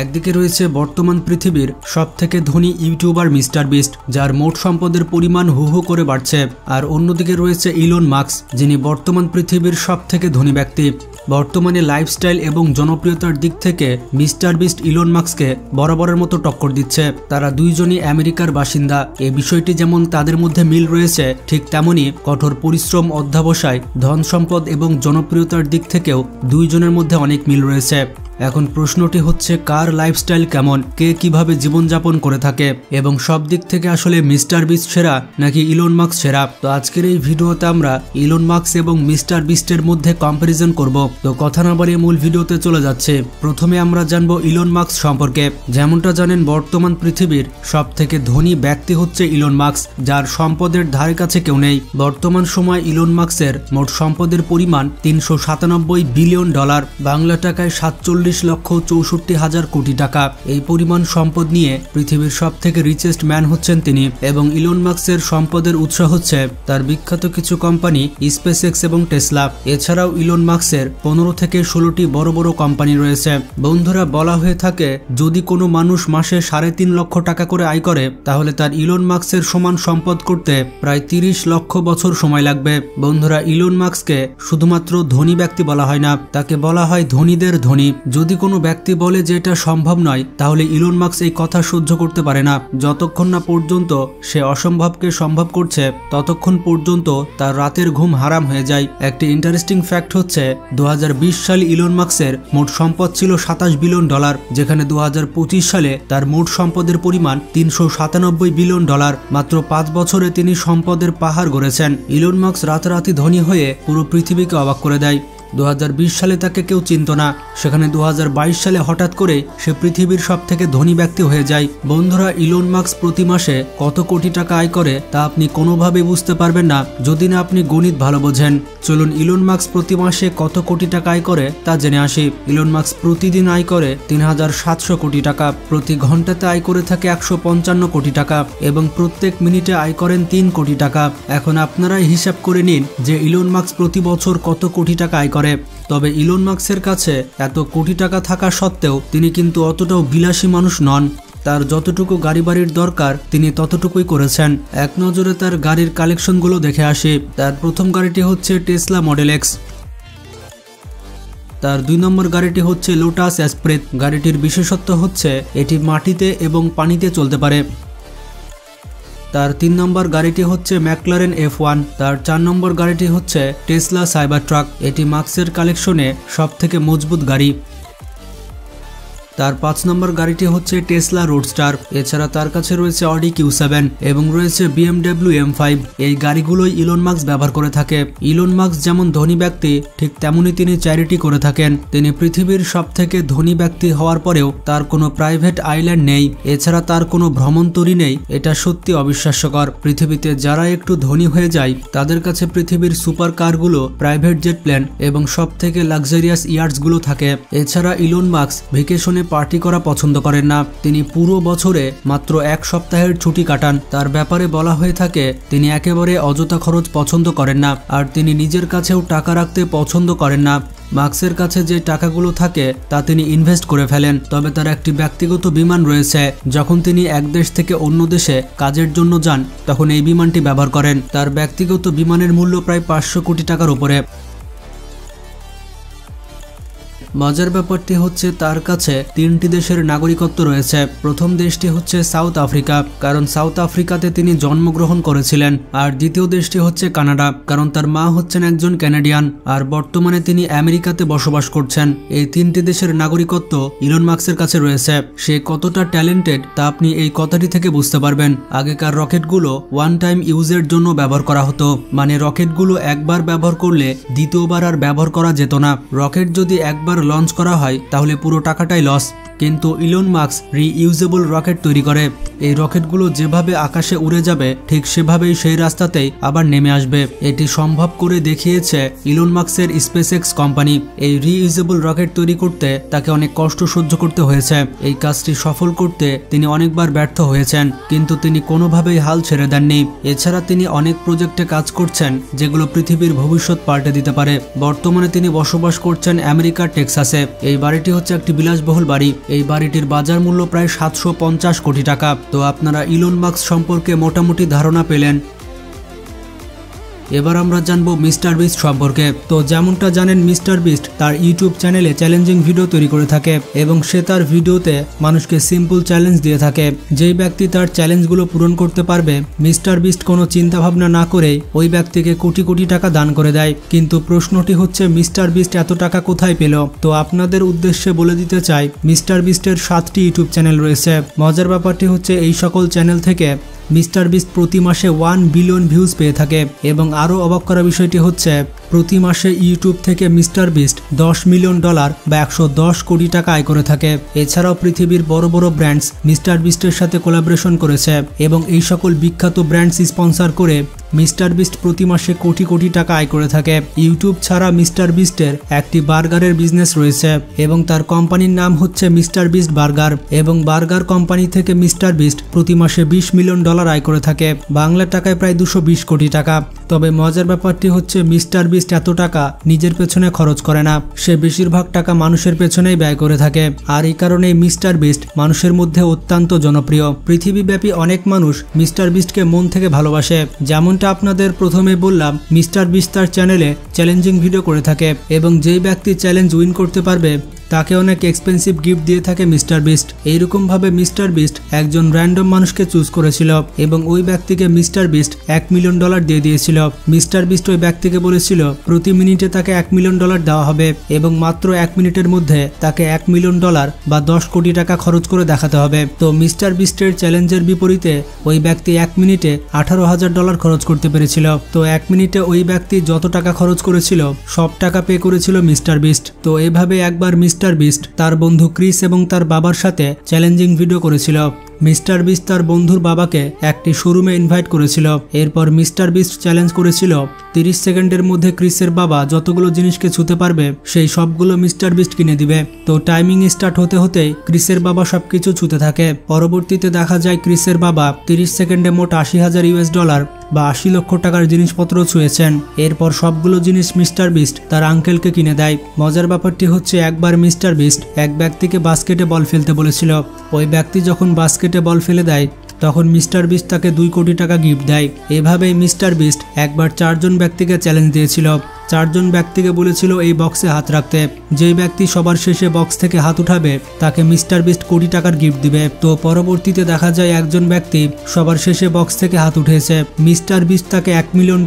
একদিকে রয়েছে বর্তমান পৃথিবীর সবথেকে ধনী ইউটিউবার মিস্টার বিস্ট, যার মোট সম্পদের পরিমাণ হু হু করে বাড়ছে। আর অন্যদিকে রয়েছে ইলন মাস্ক, যিনি বর্তমান পৃথিবীর সবথেকে ধনী ব্যক্তি। বর্তমানে লাইফস্টাইল এবং জনপ্রিয়তার দিক থেকে মিস্টার বিস্ট ইলন মাস্ককে বরাবরের মতো টক্কর দিচ্ছে। তারা দুইজনই আমেরিকার বাসিন্দা। এই বিষয়টি যেমন তাদের মধ্যে মিল রয়েছে, ঠিক তেমনি কঠোর পরিশ্রম, অধ্যবসায়, ধন সম্পদ এবং জনপ্রিয়তার দিক থেকেও দুইজনের মধ্যে অনেক মিল রয়েছে। এখন প্রশ্নটি হচ্ছে, কার লাইফস্টাইল কেমন, কে কিভাবে জীবনযাপন করে থাকে এবং সব দিক থেকে আসলে মিস্টার বিস্ট সেরা নাকি ইলন মাস্ক সেরা? তো আজকের এই ভিডিওতে আমরা ইলন মাস্ক এবং মিস্টার বিস্টের মধ্যে কম্পারিজন করব। তো কথা না বাড়িয়ে মূল ভিডিওতে চলে যাচ্ছে। প্রথমে আমরা জানবো ইলন মাস্ক সম্পর্কে। যেমনটা জানেন, বর্তমান পৃথিবীর সবথেকে ধনী ব্যক্তি হচ্ছে ইলন মাস্ক, যার সম্পদের ধারে কাছে কেউ নেই। বর্তমান সময় ইলন মাস্কের মোট সম্পদের পরিমাণ $397 বিলিয়ন, বাংলা টাকায় 47,64,000 কোটি টাকা। এই পরিমাণ সম্পদ নিয়ে পৃথিবীর সবথেকে রিচেস্ট ম্যান হচ্ছেন তিনি। এবং ইলন মাস্কের সম্পদের উৎস হচ্ছে তার বিখ্যাত কিছু কোম্পানি স্পেসএক্স এবং টেসলা। এছাড়াও ইলন মাস্কের 15 থেকে 16টি বড় বড় কোম্পানি রয়েছে। বন্ধুরা, বলা হয়ে থাকে যদি কোনো মানুষ মাসে 3.5 লক্ষ টাকা করে আয় করে, তাহলে তার ইলন মাস্কের সমান সম্পদ করতে প্রায় 30 লক্ষ বছর সময় লাগবে। বন্ধুরা, ইলন মাস্ককে শুধুমাত্র ধনী ব্যক্তি বলা হয় না, তাকে বলা হয় ধনীদের ধনী। যদি কোনো ব্যক্তি বলে যে এটা সম্ভব নয়, তাহলে ইলন মাস্ক এই কথা সহ্য করতে পারে না। যতক্ষণ না পর্যন্ত সে অসম্ভবকে সম্ভব করছে, ততক্ষণ পর্যন্ত তার রাতের ঘুম হারাম হয়ে যায়। একটি ইন্টারেস্টিং ফ্যাক্ট হচ্ছে 2020 সালে ইলন মাস্কের মোট সম্পদ ছিল $27 বিলিয়ন, যেখানে 2025 সালে তার মোট সম্পদের পরিমাণ $397 বিলিয়ন। মাত্র 5 বছরে তিনি সম্পদের পাহাড় গড়েছেন। ইলন মাস্ক রাতারাতি ধনী হয়ে পুরো পৃথিবীকে অবাক করে দেয়। 2020 সালে তাকে কেউ চিনত না, সেখানে 2022 সালে হঠাৎ করে সে পৃথিবীর সবথেকে ধনী ব্যক্তি হয়ে যায়। বন্ধুরা, ইলন মাস্ক প্রতি মাসে কত কোটি টাকা আয় করে তা আপনি কোনোভাবে বুঝতে পারবেন না যদি না আপনি গণিত ভালো বোঝেন। চলুন ইলন মাস্ক প্রতি মাসে কত কোটি টাকা আয় করে তা জেনে আসি। ইলন মাস্ক প্রতিদিন আয় করে 3700 কোটি টাকা, প্রতি ঘন্টাতে আয় করে থাকে 155 কোটি টাকা এবং প্রত্যেক মিনিটে আয় করেন 3 কোটি টাকা। এখন আপনারাই হিসাব করে নিন যে ইলন মাস্ক প্রতি বছর কত কোটি টাকা আয় করে। তবে ইলন মাস্কের কাছে এত কোটি টাকা থাকা সত্ত্বেও তিনি কিন্তু অতটাও বিলাসী মানুষ নন। তার যতটুকু গাড়ি বাড়ির দরকার তিনি ততটুকুই করেছেন। এক নজরে তার গাড়ির কালেকশনগুলো দেখে আসি। তার প্রথম গাড়িটি হচ্ছে টেসলা মডেল এক্স। তার 2 নম্বর গাড়িটি হচ্ছে লোটাস এসপ্রেস। গাড়িটির বিশেষত্ব হচ্ছে এটি মাটিতে এবং পানিতে চলতে পারে। তার 3 নম্বর গাড়িটি হচ্ছে ম্যাকলারেন F1। তার 4 নম্বর গাড়িটি হচ্ছে টেসলা সাইবার ট্রাক। এটি মাস্কের কালেকশনে সবথেকে মজবুত গাড়ি। তার 5 নম্বর গাড়িটি হচ্ছে টেসলা রোডস্টার। এছাড়া তার কাছে রয়েছে অডি Q7 এবং রয়েছে BMW M5। এই গাড়িগুলোই ইলন মাস্ক ব্যবহার করে থাকে। ইলন মাস্ক যেমন ধনী ব্যক্তি, ঠিক তেমনি তিনি চ্যারিটি করে থাকেন। তিনি পৃথিবীর সবথেকে ধনী ব্যক্তি হওয়ার পরেও তার কোনো প্রাইভেট আইল্যান্ড নেই, এছাড়া তার কোনো ভ্রমণতরী নেই। এটা সত্যি অবিশ্বাস্যকর। পৃথিবীতে যারা একটু ধনী হয়ে যায় তাদের কাছে পৃথিবীর সুপার কারগুলো, প্রাইভেট জেট প্লেন এবং সবথেকে লাক্সারিয়াস ইয়ার্ডসগুলো থাকে। এছাড়া ইলন মাস্ক ভ্যাকেশনে পার্টি করা পছন্দ করেন না। তিনি পুরো বছরে মাত্র 1 সপ্তাহের ছুটি কাটান। তার ব্যাপারে বলা হয়ে থাকে তিনি একেবারে অযথা খরচ পছন্দ করেন না, আর তিনি নিজের কাছেও টাকা রাখতে পছন্দ করেন না। মাস্কের কাছে যে টাকাগুলো থাকে তা তিনি ইনভেস্ট করে ফেলেন। তবে তার একটি ব্যক্তিগত বিমান রয়েছে। যখন তিনি এক দেশ থেকে অন্য দেশে কাজের জন্য যান, তখন এই বিমানটি ব্যবহার করেন। তার ব্যক্তিগত বিমানের মূল্য প্রায় 500 কোটি টাকার উপরে। মজার ব্যাপারটি হচ্ছে তার কাছে 3টি দেশের নাগরিকত্ব রয়েছে। প্রথম দেশটি হচ্ছে সাউথ আফ্রিকা, কারণ সাউথ আফ্রিকাতে তিনি জন্মগ্রহণ করেছিলেন। আর দ্বিতীয় দেশটি হচ্ছে কানাডা, কারণ তার মা হচ্ছেন একজন ক্যানাডিয়ান আর বর্তমানে তিনি আমেরিকাতে বসবাস করছেন। এই 3টি দেশের নাগরিকত্ব ইলন মাস্কের কাছে রয়েছে। সে কতটা ট্যালেন্টেড তা আপনি এই কথাটি থেকে বুঝতে পারবেন। আগেকার রকেটগুলো ওয়ান টাইম ইউজের জন্য ব্যবহার করা হতো, মানে রকেটগুলো একবার ব্যবহার করলে দ্বিতীয়বার আর ব্যবহার করা যেত না। রকেট যদি একবার লঞ্চ করা হয় তাহলে পুরো টাকাটাই লস। কিন্তু ইলন মাস্ক রিইউজেবল রকেট তৈরি করে। এই রকেটগুলো যেভাবে আকাশে উড়ে যাবে ঠিক সেভাবেই সেই রাস্তাতেই আবার নেমে আসবে। এটি সম্ভব করে দেখিয়েছে ইলন মাস্কের স্পেসএক্স কোম্পানি। এই রিইউজেবল রকেট তৈরি করতে তাকে অনেক কষ্ট সহ্য করতে হয়েছে। এই কাজটি সফল করতে তিনি অনেকবার ব্যর্থ হয়েছেন, কিন্তু তিনি কোনোভাবেই হাল ছেড়ে দেননি। এছাড়া তিনি অনেক প্রজেক্টে কাজ করছেন যেগুলো পৃথিবীর ভবিষ্যৎ পাল্টে দিতে পারে। বর্তমানে তিনি বসবাস করছেন আমেরিকার টেক্সাসে। এই বাড়িটি হচ্ছে একটি বিলাসবহুল বাড়ি। এই বাড়িটির বাজার মূল্য প্রায় 750 কোটি টাকা। তো আপনারা ইলন মাস্ক সম্পর্কে মোটামুটি ধারণা পেলেন। এবার আমরা জানবো মিস্টার বিস্ট সম্পর্কে। তো যেমনটা জানেন, মিস্টার বিস্ট তার ইউটিউব চ্যানেলে চ্যালেঞ্জিং ভিডিও তৈরি করে থাকে এবং সে তার ভিডিওতে মানুষকে সিম্পল চ্যালেঞ্জ দিয়ে থাকে। যেই ব্যক্তি তার চ্যালেঞ্জগুলো পূরণ করতে পারবে, মিস্টার বিস্ট কোনো চিন্তা ভাবনা না করেই ওই ব্যক্তিকে কোটি কোটি টাকা দান করে দেয়। কিন্তু প্রশ্নটি হচ্ছে, মিস্টার বিস্ট এত টাকা কোথায় পেল? তো আপনাদের উদ্দেশ্যে বলে দিতে চাই, মিস্টার বিস্টের 7টি ইউটিউব চ্যানেল রয়েছে। মজার ব্যাপারটি হচ্ছে, এই সকল চ্যানেল থেকে মিস্টার বিস্ট প্রতি মাসে 1 বিলিয়ন ভিউজ পেয়ে থাকে। এবং আরও অবাক করা বিষয়টি হচ্ছে, প্রতি মাসে ইউটিউব থেকে মিস্টার বিস্ট $10 মিলিয়ন বা 110 কোটি টাকা আয় করে থাকে। এছাড়াও পৃথিবীর বড় বড় ব্র্যান্ডস মিস্টার বিস্টের সাথে কোলাবোরেশন করেছে এবং এই সকল বিখ্যাত ব্র্যান্ডস স্পন্সর করে মিস্টার বিস্ট প্রতি মাসে কোটি কোটি টাকা আয় করে থাকে। ইউটিউব ছাড়া মিস্টার বিস্টের একটি বার্গারের বিজনেস রয়েছে এবং তার কোম্পানির নাম হচ্ছে মিস্টার বিস্ট বার্গার। এবং বার্গার কোম্পানি থেকে মিস্টার বিস্ট প্রতি মাসে $20 মিলিয়ন আয় করে থাকে, বাংলা টাকায় প্রায় 220 কোটি টাকা। তবে মজার ব্যাপারটি হচ্ছে, মিস্টার বিস্ট এত টাকা নিজের পেছনে খরচ করে না, সে বেশিরভাগ টাকা মানুষের পেছনেই ব্যয় করে থাকে। আর এই কারণেই মিস্টার বিস্ট মানুষের মধ্যে অত্যন্ত জনপ্রিয়। পৃথিবীব্যাপী অনেক মানুষ মিস্টার বিস্টকে মন থেকে ভালোবাসে। যেমনটা আপনাদের প্রথমে বললাম, মিস্টার বিস্ট তার চ্যানেলে চ্যালেঞ্জিং ভিডিও করে থাকে এবং যেই ব্যক্তি চ্যালেঞ্জ উইন করতে পারবে তাকে অনেক এক্সপেন্সিভ গিফট দিয়ে থাকে মিস্টার বিস্ট। এইরকম ভাবে মিস্টার বিস্ট একজন র্যান্ডম মানুষকে চুজ করেছিল এবং ওই ব্যক্তিকে মিস্টার বিস্ট $1 মিলিয়ন দিয়ে দিয়েছিল। মিস্টার বিস্ট ওই ব্যক্তিকে বলেছিল প্রতি মিনিটে তাকে $1 মিলিয়ন দেওয়া হবে এবং মাত্র 1 মিনিটের মধ্যে তাকে $1 মিলিয়ন বা 10 কোটি টাকা খরচ করে দেখাতে হবে। তো মিস্টার বিস্টের চ্যালেঞ্জের বিপরীতে ওই ব্যক্তি 1 মিনিটে $18,000 খরচ করতে পেরেছিল। তো 1 মিনিটে ওই ব্যক্তি যত টাকা খরচ করেছিল সব টাকা পে করেছিল মিস্টার বিস্ট। তো এভাবে একবার মিস্টার বিস্ট তার বন্ধু ক্রিস এবং তার বাবার সাথে চ্যালেঞ্জিং ভিডিও করেছিল। মিস্টার বিস্ট তার বন্ধুর বাবাকে একটি শোরুমে ইনভাইট করেছিল। এরপর মিস্টার বিস্ট চ্যালেঞ্জ করেছিল 30 সেকেন্ডের মধ্যে ক্রিসের বাবা যতগুলো জিনিসকে ছুঁতে পারবে সেই সবগুলো মিস্টার বিস্ট কিনে দিবে। তো টাইমিং স্টার্ট হতে হতেই ক্রিসের বাবা সবকিছু ছুঁতে থাকে। পরবর্তীতে দেখা যায় ক্রিসের বাবা 30 সেকেন্ডে মোট $80,000 বা 80 লক্ষ টাকার জিনিসপত্র ছুঁয়েছেন। এরপর সবগুলো জিনিস মিস্টার বিস্ট তার আঙ্কেলকে কিনে দেয়। মজার ব্যাপারটি হচ্ছে, একবার মিস্টার বিস্ট এক ব্যক্তিকে বাস্কেটে বল ফেলতে বলেছিল। ওই ব্যক্তি যখন বাস্কেটে বল ফেলে দেয় তখন মিস্টার বিস্ট তাকে 2 কোটি টাকা গিফট দেয়। এভাবেই মিস্টার বিস্ট একবার 4 জন ব্যক্তিকে চ্যালেঞ্জ দিয়েছিল। 4 জন ব্যক্তিকে বলেছিল এই বক্সে হাত রাখতে। যেই ব্যক্তি সবার শেষে বক্স থেকে হাত উঠাবে তাকে মিস্টার বিস্ট কোটি টাকার গিফট দিবে। তো পরবর্তীতে দেখা যায় একজন ব্যক্তি সবার শেষে বক্স থেকে হাত উঠেছে। মিস্টার বিস্ট তাকে $1 মিলিয়ন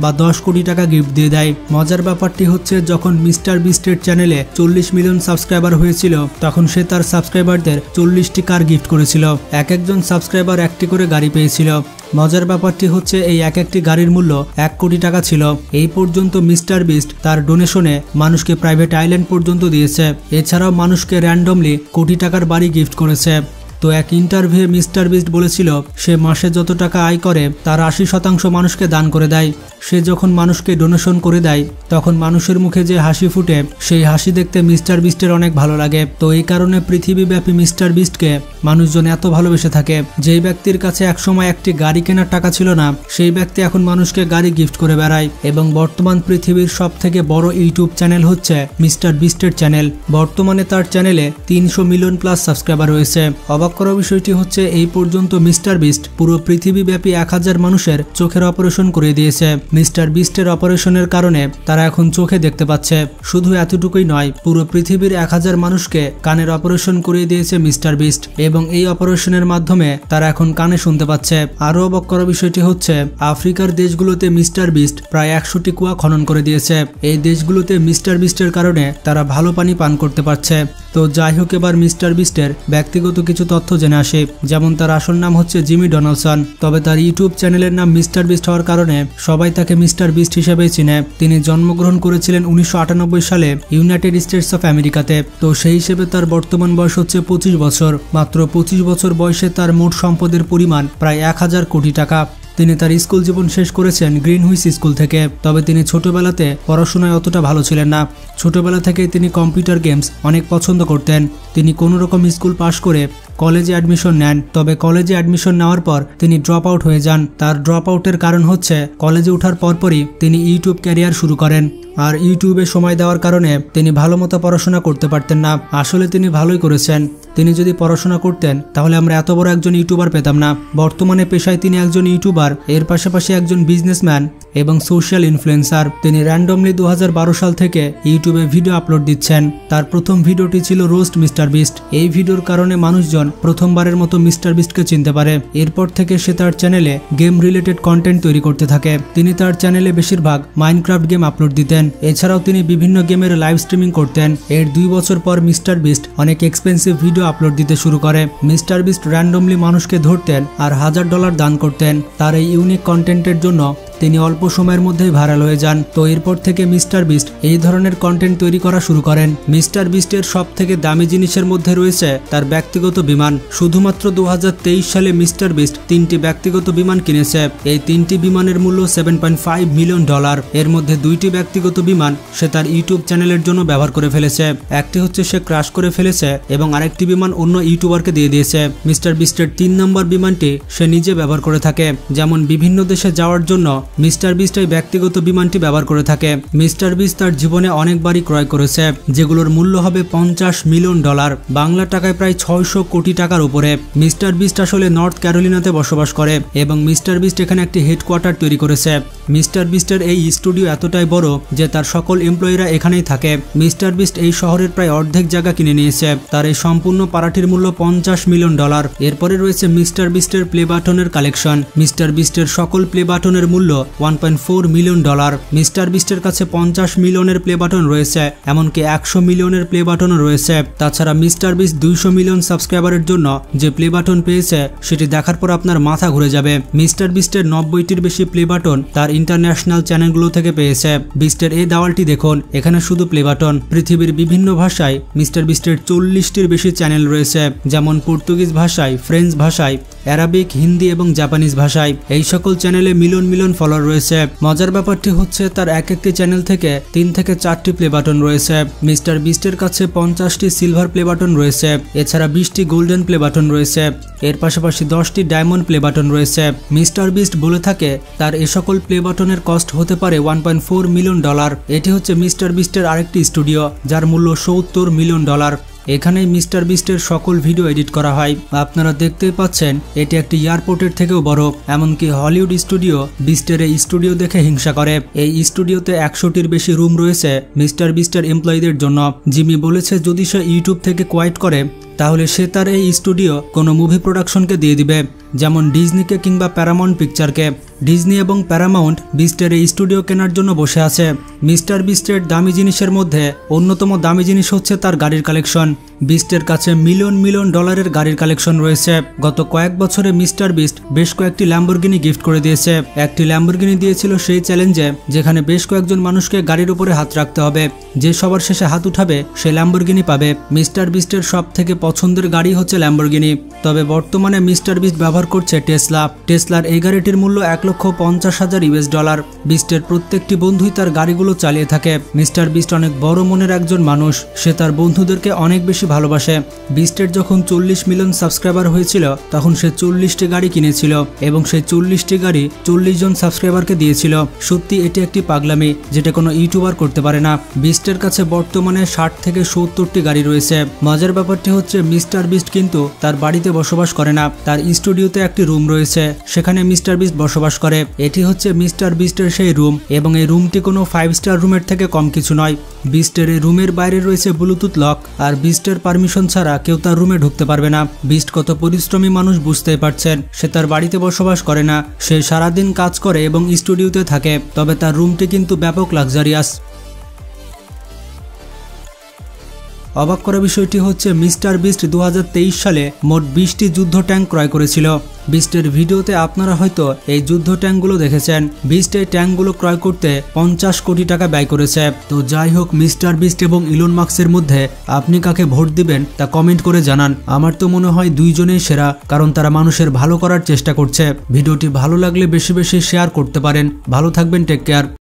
বা 10 কোটি টাকা গিফট দিয়ে দেয়। মজার ব্যাপারটি হচ্ছে, যখন মিস্টার বিস্টের চ্যানেলে 40 মিলিয়ন সাবস্ক্রাইবার হয়েছিল তখন সে তার সাবস্ক্রাইবারদের 40টি কার গিফট করেছিল। এক একজন সাবস্ক্রাইবার একটি করে গাড়ি পেয়েছিল। মজার ব্যাপারটি হচ্ছে, এই এক একটি গাড়ির মূল্য 1 কোটি টাকা ছিল। এই পর্যন্ত মিস্টার বিস্ট তার ডোনেশনে মানুষকে প্রাইভেট আইল্যান্ড পর্যন্ত দিয়েছে। এছাড়াও মানুষকে র্যান্ডমলি কোটি টাকার বাড়ি গিফট করেছে। তো এক ইন্টারভিউয়ে মিস্টার বিস্ট বলেছিল সে মাসে যত টাকা আয় করে তার 80% মানুষকে দান করে দেয়। সে যখন মানুষকে ডোনেশন করে দেয় তখন মানুষের মুখে যে হাসি ফুটে সেই হাসি দেখতে মিস্টার বিস্টের অনেক ভালো লাগে। তো এই কারণে পৃথিবীব্যাপী মিস্টার বিস্টকে মানুষজন এত ভালোবেসে থাকে। যেই ব্যক্তির কাছে একসময় একটি গাড়ি কেনার টাকা ছিল না সেই ব্যক্তি এখন মানুষকে গাড়ি গিফট করে বেড়ায়। এবং বর্তমান পৃথিবীর সবথেকে বড় ইউটিউব চ্যানেল হচ্ছে মিস্টার বিস্টের চ্যানেল। বর্তমানে তার চ্যানেলে 300 মিলিয়ন প্লাস সাবস্ক্রাইবার রয়েছে। অবাক করা বিষয়টি হচ্ছে, এই পর্যন্ত মিস্টার বিস্ট পুরো পৃথিবীব্যাপী 1000 মানুষের চোখের অপারেশন করে দিয়েছে। মিস্টার বিস্টের অপারেশনের কারণে তারা এখন চোখে দেখতে পাচ্ছে। শুধু এতটুকুই নয়, পুরো পৃথিবীর 1000 মানুষকে কানের অপারেশন করিয়ে দিয়েছে মিস্টার বিস্ট এবং এই অপারেশনের মাধ্যমে তারা এখন কানে শুনতে পাচ্ছে। আরও অবাক করা বিষয়টি হচ্ছে, আফ্রিকার দেশগুলোতে মিস্টার বিস্ট প্রায় 100টি কুয়া খনন করে দিয়েছে। এই দেশগুলোতে মিস্টার বিস্টের কারণে তারা ভালো পানি পান করতে পারছে। তো যাই হোক, এবার মিস্টার বিস্টের ব্যক্তিগত কিছু তথ্য জেনে আসে। যেমন তার আসল নাম হচ্ছে জিমি ডোনালসন, তবে তার ইউটিউব চ্যানেলের নাম মিস্টার বিস্ট হওয়ার কারণে সবাই তাকে মিস্টার বিস্ট হিসেবে চিনে। তিনি জন্মগ্রহণ করেছিলেন 1998 সালে ইউনাইটেড স্টেটস অফ আমেরিকাতে। তো সেই হিসেবে তার বর্তমান বয়স হচ্ছে 25 বছর। মাত্র 25 বছর বয়সে তার মোট সম্পদের পরিমাণ প্রায় 1000 কোটি টাকা। তিনি তার স্কুল জীবন শেষ করেছেন গ্রিনহুইচ স্কুল থেকে। তবে তিনি ছোটবেলাতে পড়াশোনায় অতটা ভালো ছিলেন না। ছোটবেলা থেকে তিনি কম্পিউটার গেমস অনেক পছন্দ করতেন। তিনি কোনো রকম স্কুল পাশ করে কলেজে অ্যাডমিশন নেন। তবে কলেজে অ্যাডমিশন নেওয়ার পর তিনি ড্রপ আউট হয়ে যান। তার ড্রপ আউটের কারণ হচ্ছে কলেজে ওঠার পরপরই তিনি ইউটিউব ক্যারিয়ার শুরু করেন। আর ইউটিউবে সময় দেওয়ার কারণে তিনি ভালোমতো পড়াশোনা করতে পারতেন না। আসলে তিনি ভালোই করেছেন, তিনি যদি পড়াশোনা করতেন তাহলে আমরা এত বড় একজন ইউটিউবার পেতাম না। বর্তমানে পেশায় তিনি একজন ইউটিউবার, এর পাশাপাশি একজন বিজনেসম্যান এবং সোশ্যাল ইনফ্লুয়েন্সার। তিনি র্যান্ডমলি 2012 সাল থেকে ইউটিউবে ভিডিও আপলোড দিচ্ছেন। তার প্রথম ভিডিওটি ছিল রোস্ট মিস্টার বিস্ট। এই ভিডিওর কারণে মানুষজন প্রথমবারের মতো মিস্টার বিস্টকে চিনতে পারে। এরপর থেকে সে তার চ্যানেলে গেম রিলেটেড কন্টেন্ট তৈরি করতে থাকে। তিনি তার চ্যানেলে বেশিরভাগ মাইনক্রাফট গেম আপলোড দিতেন। এছাড়াও তিনি বিভিন্ন গেমের লাইভ স্ট্রিমিং করতেন। এর 2 বছর পর মিস্টার বিস্ট অনেক এক্সপেন্সিভ ভিডিও আপলোড দিতে শুরু করে। মিস্টার বিস্ট র্যান্ডমলি মানুষকে ধরতেন আর $1000 দান করতেন। তার এই ইউনিক কন্টেন্টের জন্য তিনি অল্প সময়ের মধ্যেই ভাইরাল হয়ে যান। তো এরপর থেকে মিস্টার বিস্ট এই ধরনের কন্টেন্ট তৈরি করা শুরু করেন। মিস্টার বিস্টের সব থেকে দামি জিনিসের মধ্যে রয়েছে তার ব্যক্তিগত বিমান। শুধুমাত্র 2023 সালে মিস্টার বিস্ট 3টি ব্যক্তিগত বিমান কিনেছে। এই 3টি বিমানের মূল্য $7.5 মিলিয়ন। এর মধ্যে 2টি ব্যক্তিগত বিমান সে তার ইউটিউব চ্যানেলের জন্য ব্যবহার করে ফেলেছে। একটি হচ্ছে সে ক্র্যাশ করে ফেলেছে এবং আরেকটি বিমান অন্য ইউটিউবারকে দিয়ে দিয়েছে। মিস্টার বিস্টের 3 নম্বর বিমানটি সে নিজে ব্যবহার করে থাকে। যেমন বিভিন্ন দেশে যাওয়ার জন্য মিস্টার বিস্ট এই ব্যক্তিগত বিমানটি ব্যবহার করে থাকে। মিস্টার বিস্ট তার জীবনে অনেকবারই ক্রয় করেছে, যেগুলোর মূল্য হবে $50 মিলিয়ন, বাংলা টাকায় প্রায় 600 কোটি টাকার উপরে। মিস্টার বিস্ট আসলে নর্থ ক্যারোলিনাতে বসবাস করে এবং মিস্টার বিস্ট এখানে একটি হেডকোয়ার্টার তৈরি করেছে। মিস্টার বিস্টের এই স্টুডিও এতটাই বড় যে তার সকল এমপ্লয়িরা এখানেই থাকে। মিস্টার বিস্ট এই শহরের প্রায় অর্ধেক জায়গা কিনে নিয়েছে। তার এই সম্পূর্ণ পাড়াটির মূল্য $50 মিলিয়ন। এরপরে রয়েছে মিস্টার বিস্টের প্লে বাটনের কালেকশন। মিস্টার বিস্টের সকল প্লে বাটনের মূল্য $1.4 মিলিয়ন। মিস্টার বিস্টের কাছে 50 মিলিয়নের প্লে বাটন রয়েছে, এমনকি 100 মিলিয়নের প্লে বাটনও রয়েছে। তাছাড়া মিস্টার বিস্ট 200 মিলিয়ন সাবস্ক্রাইবারের জন্য যে প্লে বাটন পেয়েছে সেটি দেখার পর আপনার মাথা ঘুরে যাবে। মিস্টার বিস্টের 90টির বেশি প্লে বাটন তার ইন্টারন্যাশনাল চ্যানেলগুলো থেকে পেয়েছে। বিস্টের এই দেওয়ালটি দেখুন, এখানে শুধু প্লে বাটন। পৃথিবীর বিভিন্ন ভাষায় মিস্টার বিস্টের 40টির বেশি চ্যানেল রয়েছে, যেমন পর্তুগিজ ভাষায়, ফ্রেঞ্চ ভাষায়, অ্যারাবিক, হিন্দি এবং জাপানিজ ভাষায়। এই সকল চ্যানেলে মিলিয়ন মিলিয়ন ফলোয়ার রয়েছে। মজার ব্যাপারটি হচ্ছে তার একটি চ্যানেল থেকে 3 থেকে 4টি প্লে বাটন রয়েছে। মিস্টার বিস্টের কাছে 50টি সিলভার প্লে বাটন রয়েছে, এছাড়া 20টি গোল্ডেন প্লে বাটন রয়েছে। এর পাশাপাশি 10টি ডায়মন্ড প্লে বাটন রয়েছে। মিস্টার বিস্ট বলে থাকে তার এ সকল প্লে বাটনের কস্ট হতে পারে $1.4 মিলিয়ন। এটি হচ্ছে মিস্টার বিস্টের আরেকটি স্টুডিও যার মূল্য $70 মিলিয়ন। এখানেই মিস্টার বিস্টের সকল ভিডিও এডিট করা হয়। আপনারা দেখতেই পাচ্ছেন এটি একটি এয়ারপোর্টের থেকেও বড়। এমনকি হলিউড স্টুডিও বিস্টের এই স্টুডিও দেখে হিংসা করে। এই স্টুডিওতে 100টির বেশি রুম রয়েছে মিস্টার বিস্টের এমপ্লয়ীদের জন্য। জিমি বলেছে যদি সে ইউটিউব থেকে কোয়াইট করে তাহলে সে তার এই স্টুডিও কোনো মুভি প্রোডাকশনকে দিয়ে দিবে, যেমন ডিজনিকে কিংবা প্যারামাউন্ট পিকচারকে। ডিজনি এবং প্যারামাউন্ট বিস্টের এই স্টুডিও কেনার জন্য বসে আছে। মিস্টার বিস্টের দামি জিনিসের মধ্যে অন্যতম দামি জিনিস হচ্ছে তার গাড়ির কালেকশন। বিস্টের কাছে মিলিয়ন মিলিয়ন ডলারের গাড়ির কালেকশন রয়েছে। গত কয়েক বছরে মিস্টার বিস্ট বেশ কয়েকটি ল্যাম্বরগিনি গিফট করে দিয়েছে। একটি ল্যাম্বরগিনি দিয়েছিল সেই চ্যালেঞ্জে, যেখানে বেশ কয়েকজন মানুষকে গাড়ির উপরে হাত রাখতে হবে। যে সবার শেষে হাত উঠাবে সে ল্যাম্বরগিনি পাবে। মিস্টার বিস্টের সব থেকে পছন্দের গাড়ি হচ্ছে ল্যাম্বরগিনি। তবে বর্তমানে মিস্টার বিস্ট ব্যবহার করছে টেসলা। টেসলার এই গাড়িটির মূল্য $1,50,000। বিস্টের প্রত্যেকটি বন্ধুই তার গাড়িগুলো চালিয়ে থাকে। মিস্টার বিস্ট অনেক বড় মনের একজন মানুষ, সে তার বন্ধুদেরকে অনেক বেশি ভালোবাসে। বিস্টের যখন 40 মিলিয়ন সাবস্ক্রাইবার হয়েছিল তখন সে 40টি গাড়ি কিনেছিল এবং সেই 40টি গাড়ি 40 জন সাবস্ক্রাইবারকে দিয়েছিল। সত্যি এটি একটি পাগলামি যেটা কোনো ইউটিউবার করতে পারে না। বিস্টের কাছে বর্তমানে 60 থেকে 70টি গাড়ি রয়েছে। মজার ব্যাপারটি হচ্ছে মিস্টার বিস্ট কিন্তু তার বাড়িতে বসবাস করে না, তার স্টুডিওতে একটি রুম রয়েছে, সেখানে মিস্টার বিস্ট বসবাস করে। এটি হচ্ছে মিস্টার বিস্টের সেই রুম এবং এই রুমটি কোনো 5 স্টার রুমের থেকে কম কিছু নয়। বিস্টের এই রুমের বাইরে রয়েছে ব্লুটুথ লক, আর বিস্টের পারমিশন ছাড়া কেউ তার রুমে ঢুকতে পারবে না। বিস্ট কত পরিশ্রমী মানুষ বুঝতেই পারছেন। সে তার বাড়িতে বসবাস করে না, সে সারাদিন কাজ করে এবং স্টুডিওতে থাকে। তবে তার রুমটি কিন্তু ব্যাপক লাক্সারিয়াস। অবাক করা বিষয়টি হচ্ছে মিস্টার বিস্ট 2023 সালে মোট 20টি যুদ্ধ ট্যাঙ্ক ক্রয় করেছিল। বিস্টের ভিডিওতে আপনারা হয়তো এই যুদ্ধ ট্যাঙ্কগুলো দেখেছেন। বিস্ট এই ট্যাঙ্কগুলো ক্রয় করতে 50 কোটি টাকা ব্যয় করেছে। তো যাই হোক, মিস্টার বিস্ট এবং ইলন মাস্কের মধ্যে আপনি কাকে ভোট দিবেন তা কমেন্ট করে জানান। আমার তো মনে হয় দুইজনেই সেরা, কারণ তারা মানুষের ভালো করার চেষ্টা করছে। ভিডিওটি ভালো লাগলে বেশি বেশি শেয়ার করতে পারেন। ভালো থাকবেন, টেক কেয়ার।